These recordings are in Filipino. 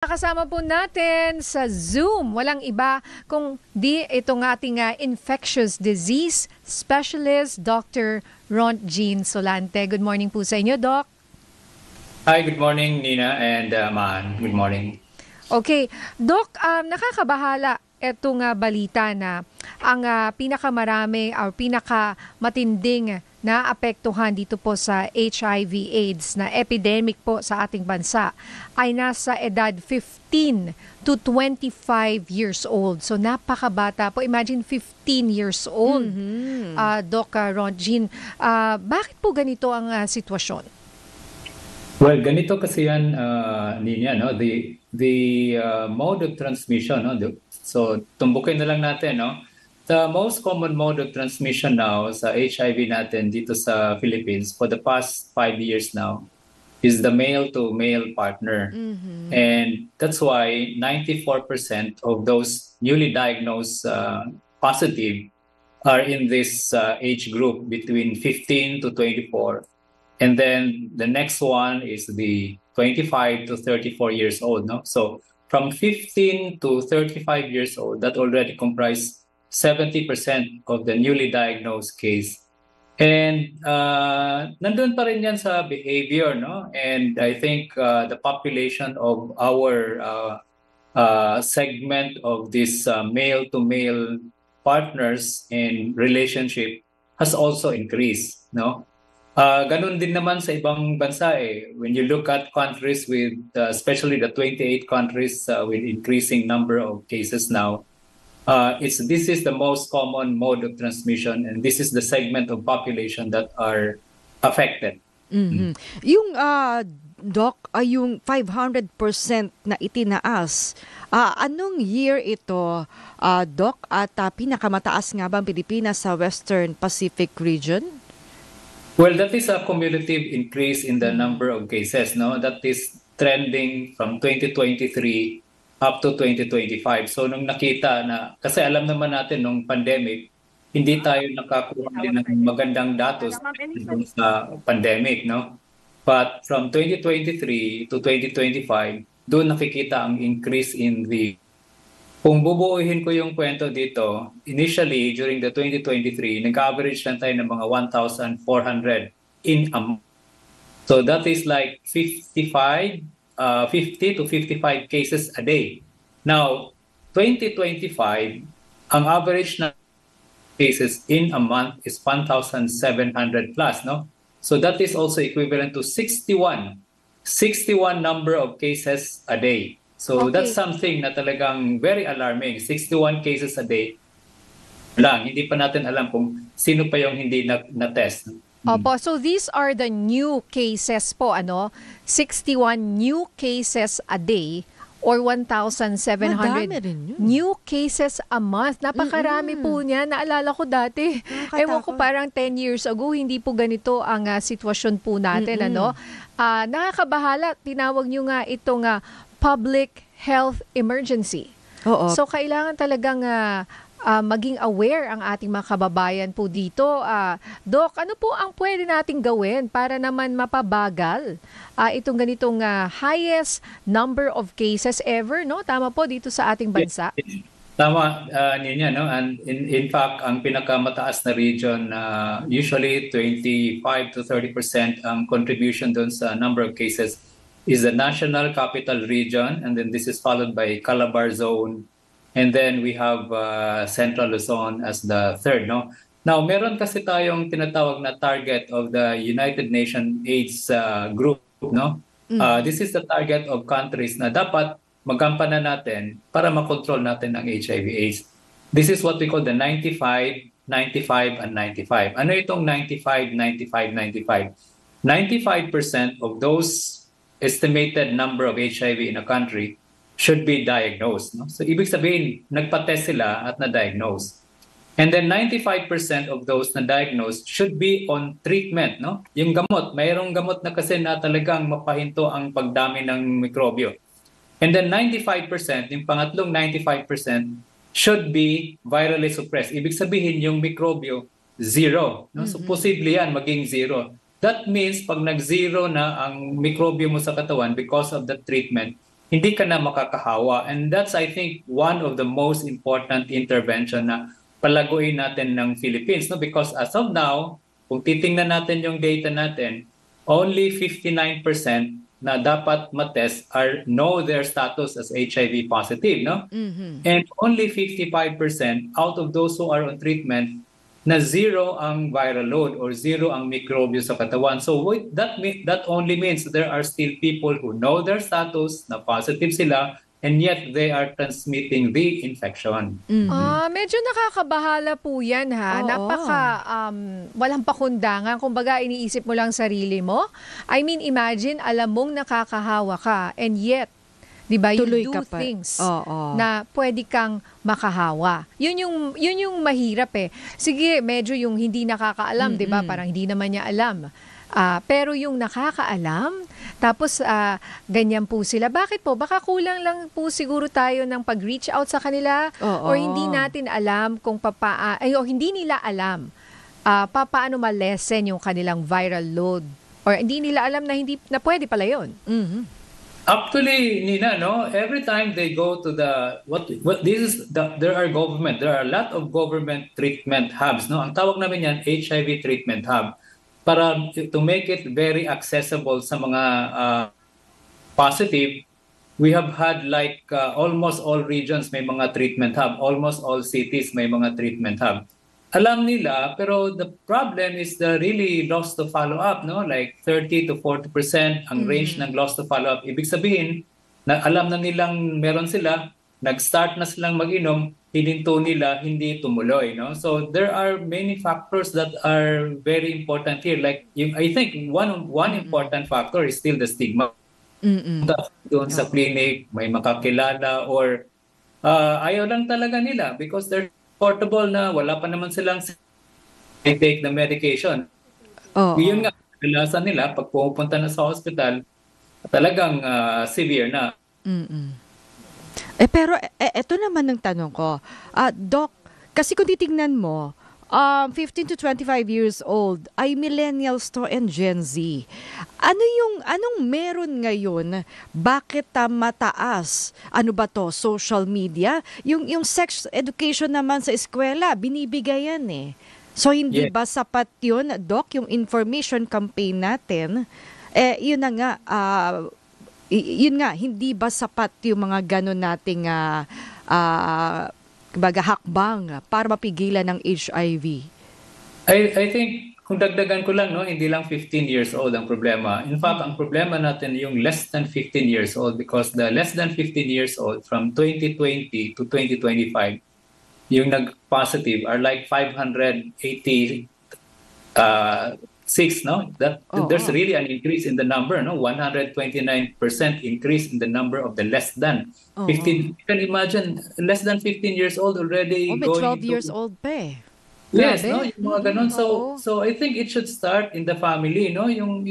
Kasama po natin sa Zoom, walang iba kung di itong ating infectious disease specialist, Dr. Ron Jean Solante. Good morning po sa inyo, Doc. Hi, good morning, Nina and Maan. Good morning. Okay, Doc, nakakabahala itong balita na ang pinakamarami or pinakamatinding na apektuhan dito po sa HIV/AIDS na epidemic po sa ating bansa ay nasa edad 15 to 25 years old. So napakabata po. Imagine 15 years old, Doc Ron Jean. Bakit po ganito ang sitwasyon? Well, ganito kasi yan, Nina, no? The mode of transmission, no? So, tumbukin na lang natin, no? The most common mode of transmission now sa HIV natin dito sa Philippines for the past 5 years now is the male-to-male partner. And that's why 94% of those newly diagnosed positive are in this age group between 15 to 24. And then the next one is the 25 to 34 years old. No? So from 15 to 35 years old, that already comprise 70% of the newly diagnosed case. And nandun pa rin yan sa behavior, no? And I think the population of our segment of this male-to-male partners in relationship has also increased, no? Ganun din naman sa ibang bansa eh. When you look at countries with, especially the 28 countries with increasing number of cases now, this is the most common mode of transmission, and this is the segment of population that are affected. Yung Doc, yung 500% na itinaas, anong year ito, Doc? At pinakamataas nga ba ang Pilipinas sa Western Pacific region? Well, that is a cumulative increase in the number of cases, no? That is trending from 2023 up to 2025. So nung nakita na, kasi alam naman natin nung pandemic, hindi tayo nakakuha din ng magandang datos sa pandemic, no? But from 2023 to 2025, doon nakikita ang increase in the... Kung bubuuhin ko yung kwento dito, initially during the 2023, nag-average lang tayo ng mga 1,400 in a month. So that is like 50 to 55 cases a day. Now, 2025, ang average na cases in a month is 1,700 plus, no? So that is also equivalent to 61 number of cases a day. So that's something na talagang very alarming. 61 cases a day lang. Hindi pa natin alam kung sino pa yung hindi na-test. Opo, so these are the new cases po, 61 new cases a day or 1,700 new cases a month. Napakarami po niya. Naalala ko dati. Ewan ko parang 10 years ago, hindi po ganito ang sitwasyon po natin. Nakakabahala. Tinawag nyo nga itong public health emergency. Oo. So kailangan talagang maging aware ang ating mga kababayan po dito. Doc, ano po ang pwede nating gawin para naman mapabagal itong ganitong highest number of cases ever, no? Tama po dito sa ating bansa? Tama, Nina, no? And in fact, ang pinakamataas na region, usually 25 to 30% ang contribution doon sa number of cases is the National Capital Region, and then this is followed by Calabar Zone, and then we have Central Luzon as the third, no? Now, meron kasi tayong tinatawag na target of the United Nations AIDS group, no? This is the target of countries na dapat magampanan natin para makontrol natin ang HIV/AIDS. This is what we call the 95, 95, and 95. Ano itong 95, 95, 95? 95% of those estimated number of HIV in a country should be diagnosed. No? So ibig sabihin, nagpa-test sila at na-diagnose. And then 95% of those na-diagnosed should be on treatment. No? Yung gamot, mayroong gamot na kasi na talagang mapahinto ang pagdami ng mikrobyo. And then 95%, yung pangatlong 95%, should be virally suppressed. Ibig sabihin, yung mikrobyo, zero. No? So posible yan maging zero. That means pag nag-zero na ang mikrobyo mo sa katawan because of the treatment, hindi ka na makakahawa. And that's, I think, one of the most important intervention na palaguin natin ng Philippines. No? Because as of now, kung titingnan natin yung data natin, only 59% na dapat matest know their status as HIV positive. No? And only 55% out of those who are on treatment na zero ang viral load or zero ang microbio sa katawan. So that only means there are still people who know their status, na positive sila, and yet they are transmitting the infection. Medyo nakakabahala po yan ha. Oo. Walang pakundangan. Kumbaga, iniisip mo lang sarili mo. I mean, imagine, alam mong nakakahawa ka, and yet, di ba, you Tuloy do ka pa. things Oo. na pwede kang makahawa. Yun yung mahirap eh. Sige, medyo yung hindi nakakaalam, di ba? Parang hindi naman niya alam. Pero yung nakakaalam, tapos ganyan po sila. Bakit po? Baka kulang lang po siguro tayo ng pag-reach out sa kanila, Oo. or hindi natin alam kung o hindi nila alam paano ma-lessen yung kanilang viral load, or hindi nila alam na pwede pala yun. Actually, Nina, no, every time they go to there are a lot of government treatment hubs, no. Ang tawag namin yan HIV treatment hub, para to make it very accessible sa mga positive. We have had like almost all regions may mga treatment hub, almost all cities may mga treatment hub. Alam nila, pero the problem is the really loss to follow-up, no? Like 30 to 40% ang range ng loss to follow-up. Ibig sabihin, na alam na nilang meron sila, nag-start na silang mag-inom, hininto nila, hindi tumuloy, no? So there are many factors that are very important here. Like, I think one important factor is still the stigma. Doon sa clinic, may makakilala, or ayaw lang talaga nila because they're portable na wala pa naman silang take na medication. Yun nga, kalasan nila pag pupunta na sa hospital, talagang severe na. Pero eto naman ang tanong ko. Doc, kasi kung titignan mo, 15 to 25 years old ay millennials to and Gen Z. Anong meron ngayon? Bakit mataas? Ano ba to? Social media? Yung sex education naman sa eskwela, binibigay yan eh. So hindi ba sapat yun, Doc, yung information campaign natin? Yun na nga, hindi ba sapat yung mga ganon nating hakbang para mapigilan ng HIV? I think, kung dagdagan ko lang, no, hindi lang 15 years old ang problema. In fact, ang problema natin yung less than 15 years old, because the less than 15 years old from 2020 to 2025, yung nag-positive are like 586, no? There's really an increase in the number, no? 129% increase in the number of the less than 15. You can imagine, less than 15 years old already may going 12 years old pa eh. Yes, Grabe. no, yung mga ganun. So I think it should start in the family, no? Yung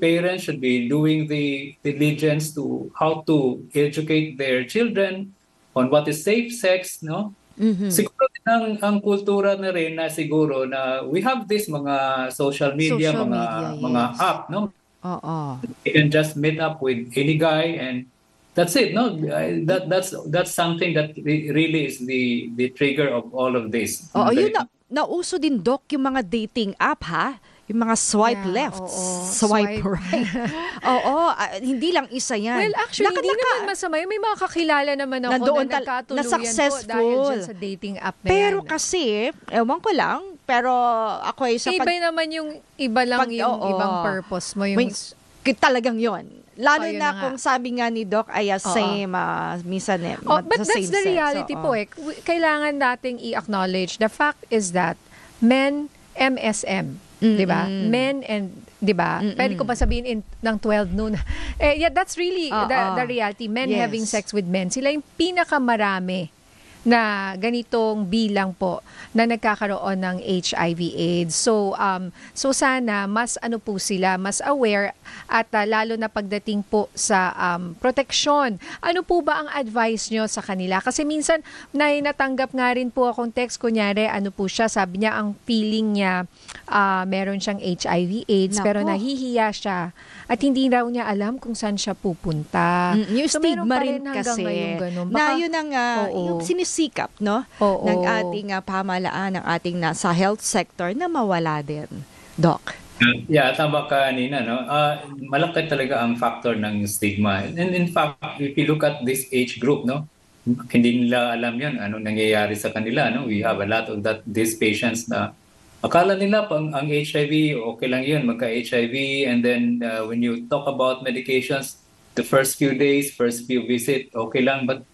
parents should be doing the diligence to how to educate their children on what is safe sex, no? Siguro din ang kultura na rin na siguro na we have this mga social media, mga app, no? You can just meet up with any guy and that's it, no? That's something that really is the trigger of all of this. Yun nauso din, Doc, yung mga dating app, ha? Yung mga swipe left, swipe right. Hindi lang isa yan. Well, actually, hindi naman masama. May mga kakilala naman ako na nagkatuluyan na successful po dahil dyan sa dating app na pero yan. kasi, ewan ko lang, pero ako ay sa Iba naman yung ibang purpose mo. Talagang yon. Lalo Yun na na kung sabi nga ni Doc ay same, minsan but sa that's same the sex. reality po eh. Kailangan nating i-acknowledge. The fact is that men, MSM, di ba? Men and, di ba? Pwede ko pa sabihin ng 12 noon. That's really the reality. Men having sex with men. Sila yung pinakamarami na ganitong bilang po na nagkakaroon ng HIV/AIDS. So sana mas po sila, mas aware at lalo na pagdating po sa proteksyon. Ano po ba ang advice nyo sa kanila? Kasi minsan natanggap nga rin po akong text, kunyari po siya, sabi niya ang feeling niya meron siyang HIV/AIDS pero Nako. nahihiya siya at hindi raw niya alam kung saan siya pupunta. Yung So, meron stigma pa rin hanggang kasi ngayon ganun. na Baka- yun ang Oo. yung sinisikap, no? Oo. Ng ating pamahalaan, ng ating sa health sector na mawala din. Doc. Yeah, tama ka kanina, no? Malaki talaga ang factor ng stigma. And in fact, if you look at this age group, no? Hindi nila alam yun, ano nangyayari sa kanila, no? We have a lot of these patients na akala nila ang HIV, okay lang yun, magka-HIV. And then when you talk about medications, the first few days, first few visit, okay lang. But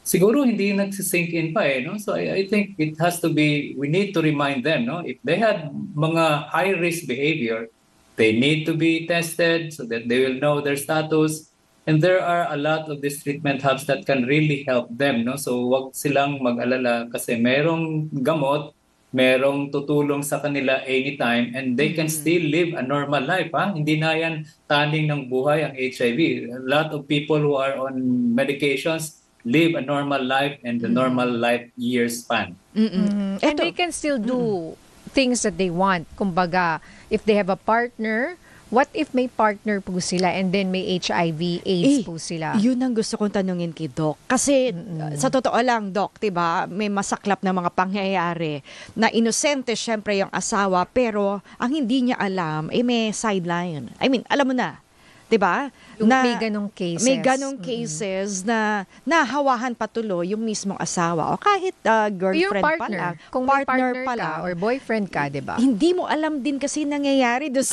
siguro hindi nagsisink in pa no? So I think it has to be, we need to remind them, no? If they had mga high-risk behavior, they need to be tested so that they will know their status. And there are a lot of these treatment hubs that can really help them, no? So wag silang mag-alala kasi merong gamot, merong tutulong sa kanila anytime and they can still live a normal life. Hindi na yan taning ng buhay ang HIV. A lot of people who are on medications live a normal life and the normal life year span. And Eto. they can still do things that they want. Kumbaga, if they have a partner, what if may partner po sila and then may HIV/AIDS po sila? Yun ang gusto kong tanungin kay Doc. Kasi sa totoo lang, Doc, 'di ba, may masaklap na mga pangyayari na inosente syempre yung asawa pero ang hindi niya alam may sideline. I mean, alam mo na, 'di ba? May ganong cases. May ganong cases na nahawahan patuloy yung mismong asawa o kahit Yung girlfriend pa partner. lang. Kung may partner pa ka lang. or boyfriend ka, di ba? Hindi mo alam din kasi nangyayari doon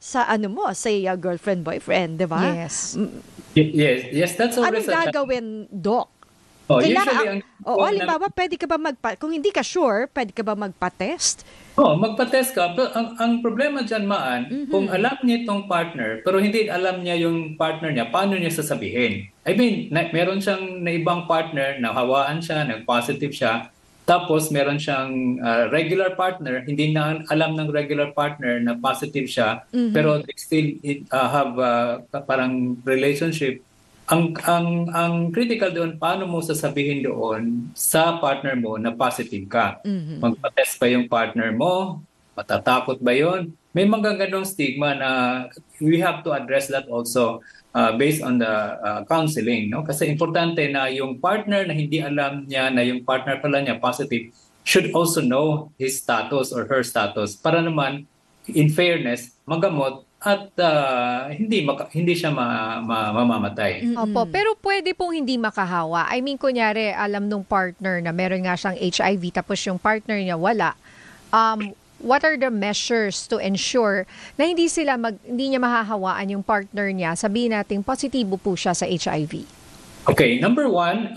sa ano mo, sa girlfriend, boyfriend, di ba? Yes. Yes, that's always Anong gagawin, Doc? usually halimbawa, pwede ka ba kung hindi ka sure, pwede ka ba magpa-test? magpa-test ka. Pero ang problema dyan, kung alam niya itong partner, pero hindi alam niya yung partner niya, paano niya sasabihin? I mean, meron siyang na ibang partner, nahawaan siya, nag-positive siya, tapos meron siyang regular partner, hindi na alam ng regular partner na positive siya, pero they still have parang relationship. Ang critical doon, paano mo sasabihin doon sa partner mo na positive ka? Magpa-test ba yung partner mo? Matatakot ba yon? May mga ganong stigma na we have to address that also based on the counseling, no? Kasi importante na yung partner na hindi alam niya na yung partner pala niya positive should also know his status or her status para naman in fairness magamot at hindi siya mamamatay. Opo, pero pwede pong hindi makahawa. I mean, kunyari, alam nung partner na meron nga siyang HIV tapos yung partner niya wala. What are the measures to ensure na hindi niya mahahawaan yung partner niya? Sabihin natin, positibo po siya sa HIV. Okay, number one,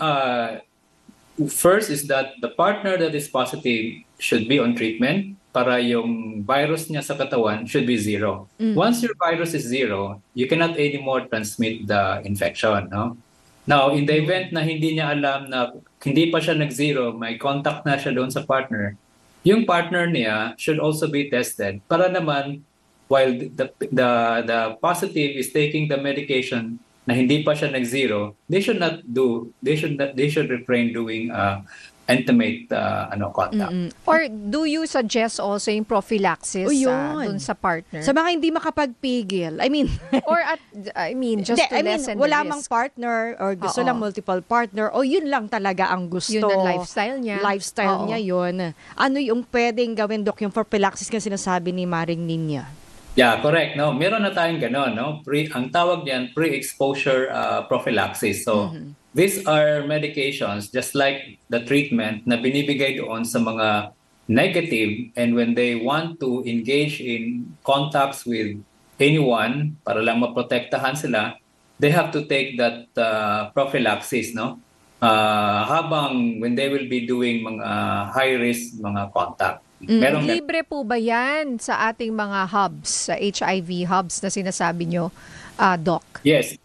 first is that the partner that is positive should be on treatment para yung virus niya sa katawan should be zero. Once your virus is zero, you cannot anymore transmit the infection, no? Now, in the event na hindi niya alam na hindi pa siya nag-zero, may contact na siya doon sa partner, yung partner niya should also be tested para naman while the positive is taking the medication na hindi pa siya nag-zero, they should refrain doing intimate contact. Or do you suggest also yung prophylaxis Yun. dun sa partner? Sa mga hindi makapagpigil. I mean, Just to lessen the wala risk. mang partner or gusto Oo. lang multiple partner o yun lang talaga ang gusto. Yun ang lifestyle niya. Lifestyle Oo. niya yun. Ano yung pwedeng gawin, Doc, yung prophylaxis na sinasabi ni Maring Ninya? Yeah, correct. No, meron na tayong gano'n, no? Ang tawag niyan pre-exposure prophylaxis. So, these are medications just like the treatment na binibigay doon sa mga negative, and when they want to engage in contacts with anyone para lang maprotektahan sila, they have to take that prophylaxis, no? Habang when they will be doing mga high risk mga contact. Libre po ba yan sa ating mga hubs, sa HIV hubs na sinasabi nyo, Doc? Yes.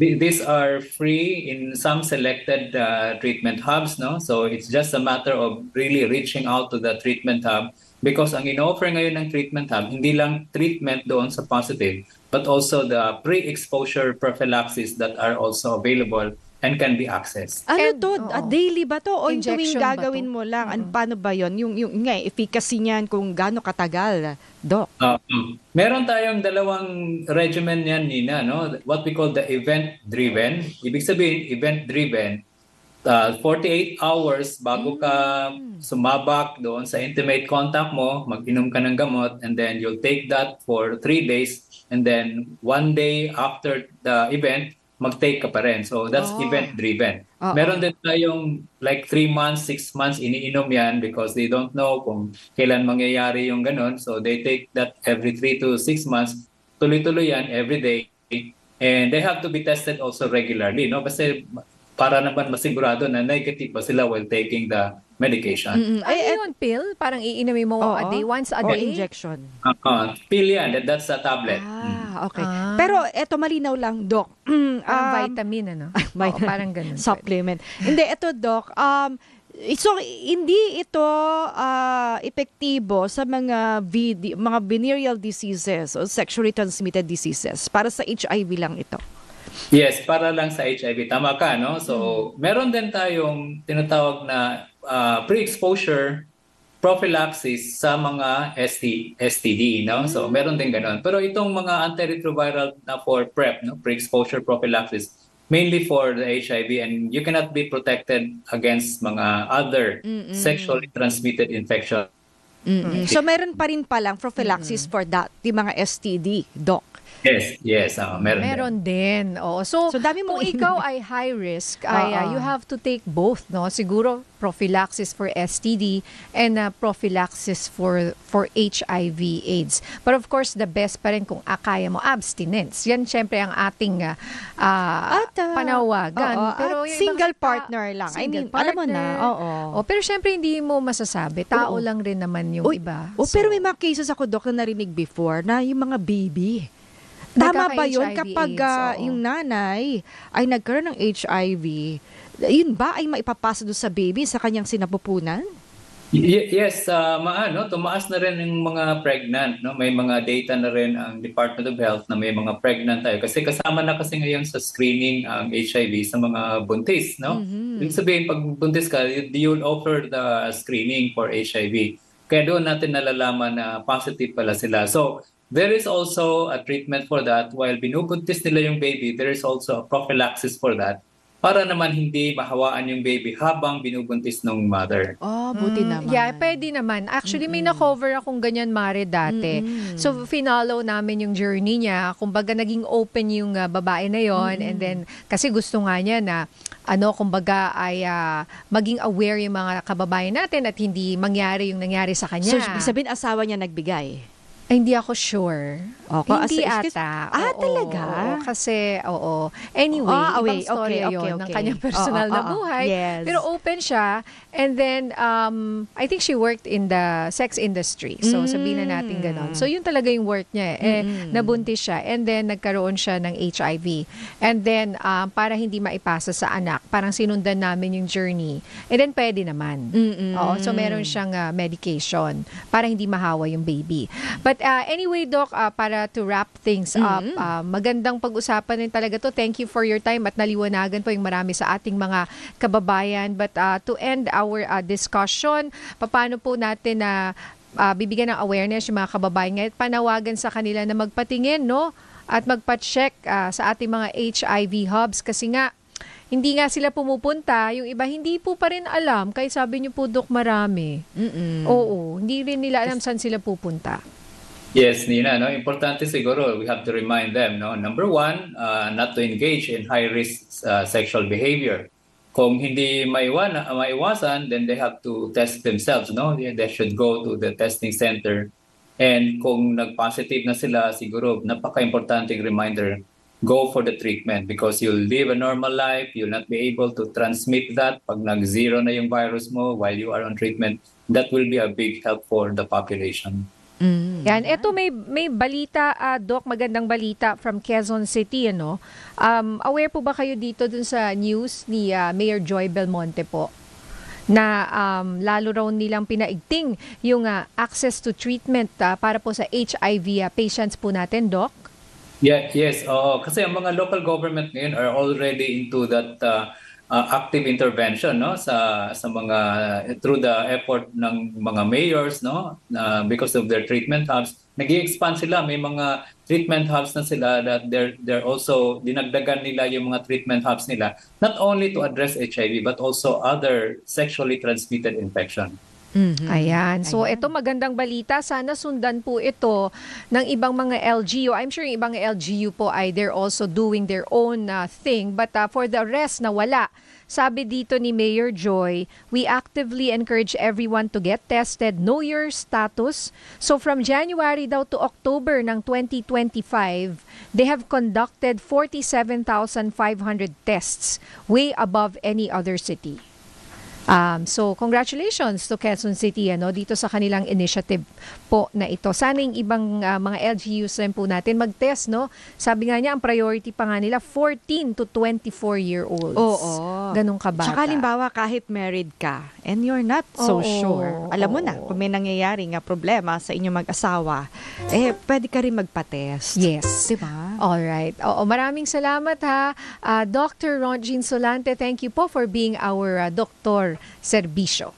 These are free in some selected treatment hubs, no? So it's just a matter of really reaching out to the treatment hub because ang in-offer ngayon ng treatment hub, hindi lang treatment doon sa positive, but also the pre-exposure prophylaxis that are also available and can be accessed. Ano And, to? oo. Daily ba to? O yung tuwing Injection ba gagawin to? mo lang? Paano ba yon? Yung nga, efficacy niyan kung gaano katagal, Doc? Meron tayong dalawang regimen yan, Nina, no? What we call the event-driven. Ibig sabihin, event-driven, 48 hours bago ka sumabak doon sa intimate contact mo, mag-inom ka ng gamot, and then you'll take that for 3 days, and then 1 day after the event, mag-take ka pa rin. So that's event-driven. Oo. Meron din tayong like 3 months, 6 months, iniinom yan because they don't know kung kailan mangyayari yung ganun. So they take that every 3 to 6 months. Tuloy-tuloy yan every day. And they have to be tested also regularly, no? Kasi para naman masigurado na negative pa sila while taking the medication. Ano yun, pill? Parang iinumin mo a day, once a O day? injection. Pill yan. That's a tablet. Okay. Pero eto malinaw lang, Doc. Parang vitamin, ano? Oo, parang ganun. Supplement. Hindi, eto, Doc. So, hindi ito epektibo sa mga mga venereal diseases o sexually transmitted diseases. Para sa HIV lang ito. Yes, para lang sa HIV. Tama ka, no? So, meron din tayong tinatawag na pre-exposure prophylaxis sa mga STD, no? So, meron din ganun. Pero itong mga antiretroviral na for PrEP, no? Pre-exposure prophylaxis, mainly for the HIV, and you cannot be protected against mga other sexually transmitted infection. So, meron pa rin palang prophylaxis for that, yung mga STD, Doc. Yes, Meron din. Oo. So, So, dami mong kung ikaw ay high risk, ay you have to take both, no? Siguro prophylaxis for STD and prophylaxis for HIV AIDS. But of course, the best pa rin kung kaya mo abstinence. Yan syempre ang ating panawagan. Oo, Pero at yung single ibang partner lang. I mean, alam mo na. Oo. Pero syempre hindi mo masasabi. Tao lang rin naman yung iba. Pero may mga cases ako, Doc, na narinig before na yung mga baby. Tama ba yun? Nagkaka-HIV Kapag AIDS, oo. yung nanay ay nagkaroon ng HIV, yun ba ay maipapasa doon sa baby sa kanyang sinapupunan? Yes, tumaas na rin yung mga pregnant, no? May mga data na rin ang Department of Health na may mga pregnant tayo kasi kasama na kasi ngayon sa screening ang HIV sa mga buntis, no? Ibig sabihin pag buntis ka, you'll offer the screening for HIV. Kaya doon natin nalalaman na positive pala sila. So, there is also a treatment for that. While binubuntis nila yung baby, there is also a prophylaxis for that para naman hindi mahawaan yung baby habang binubuntis ng mother. Oh, buti naman. Yeah, pwede naman. Actually, may na-cover akong ganyan, Mare, dati. So, finalo namin yung journey niya. Kumbaga, naging open yung babae na yon. And then, kasi gusto nga niya na, kumbaga, ay maging aware yung mga kababayan natin at hindi mangyari yung nangyari sa kanya. So, ibig sabihin, asawa niya nagbigay? Ay, hindi ako sure. kasi- Hindi ata. Oo, talaga? Oo, kasi, Anyway, ibang storya yun ng kanyang personal na buhay. Yes. Pero open siya. And then, I think she worked in the sex industry. So, sabihin na natin ganon. So, yun talaga yung work niya. Nabuntis siya. And then, nagkaroon siya ng HIV. And then, para hindi maipasa sa anak, parang sinundan namin yung journey. And then, pwede naman. Oo, so, meron siyang medication para hindi mahawa yung baby. But anyway, Doc, para to wrap things up, magandang pag-usapan rin talaga to. Thank you for your time at naliwanagan po yung marami sa ating mga kababayan. But to end our discussion, paano po natin na bibigyan ng awareness yung mga kababayan ngayon, panawagan sa kanila na magpatingin, no? At magpa-check sa ating mga HIV hubs kasi nga, hindi nga sila pumupunta. Yung iba, hindi po pa rin alam. Kaya sabi niyo po, Doc, marami. Oo, hindi rin nila alam saan sila pupunta. Yes, Nina, no? Importante siguro, we have to remind them, no? Number one, not to engage in high-risk sexual behavior. Kung hindi maiwasan, then they have to test themselves, no? They should go to the testing center. And kung nag-positive na sila, siguro, napaka-importanting reminder, go for the treatment because you'll live a normal life, you'll not be able to transmit that. Pag nag-zero na yung virus mo while you are on treatment, that will be a big help for the population. Yan, eto may balita, Doc, magandang balita from Quezon City, ano? Aware po ba kayo dito dun sa news ni Mayor Joy Belmonte po? Na lalo raw nilang pinaigting yung access to treatment para po sa HIV patients po natin, Doc? Yeah, yes, oo. Kasi ang mga local government ngayon are already into that active intervention, no, sa mga through the effort ng mga mayors, no, because of their treatment hubs. Nag-i-expand sila, may mga treatment hubs na sila that they're also dinagdagan nila yung mga treatment hubs nila, not only to address HIV but also other sexually transmitted infection. Ayan. So, ito magandang balita. Sana sundan po ito ng ibang mga LGU. I'm sure yung ibang LGU po ay they're also doing their own thing. But for the rest na wala, sabi dito ni Mayor Joy, we actively encourage everyone to get tested, know your status. So, from January daw to October ng 2025, they have conducted 47,500 tests, way above any other city. So congratulations to Quezon City dito sa kanilang initiative po na ito. Sana yung ibang mga LGUs rin po natin mag-test, no? Sabi nga niya, ang priority pa nga nila 14 to 24-year-olds. Oo. Ganun kabata. Tsaka halimbawa kahit married ka and you're not so Oo, sure. Alam mo na, kung may nangyayari nga problema sa inyong mag-asawa, pwede ka rin magpa-test. Yes. Diba? Alright. Oo, maraming salamat ha. Dr. Ron Jean Solante, thank you po for being our Dr. Serbisyo.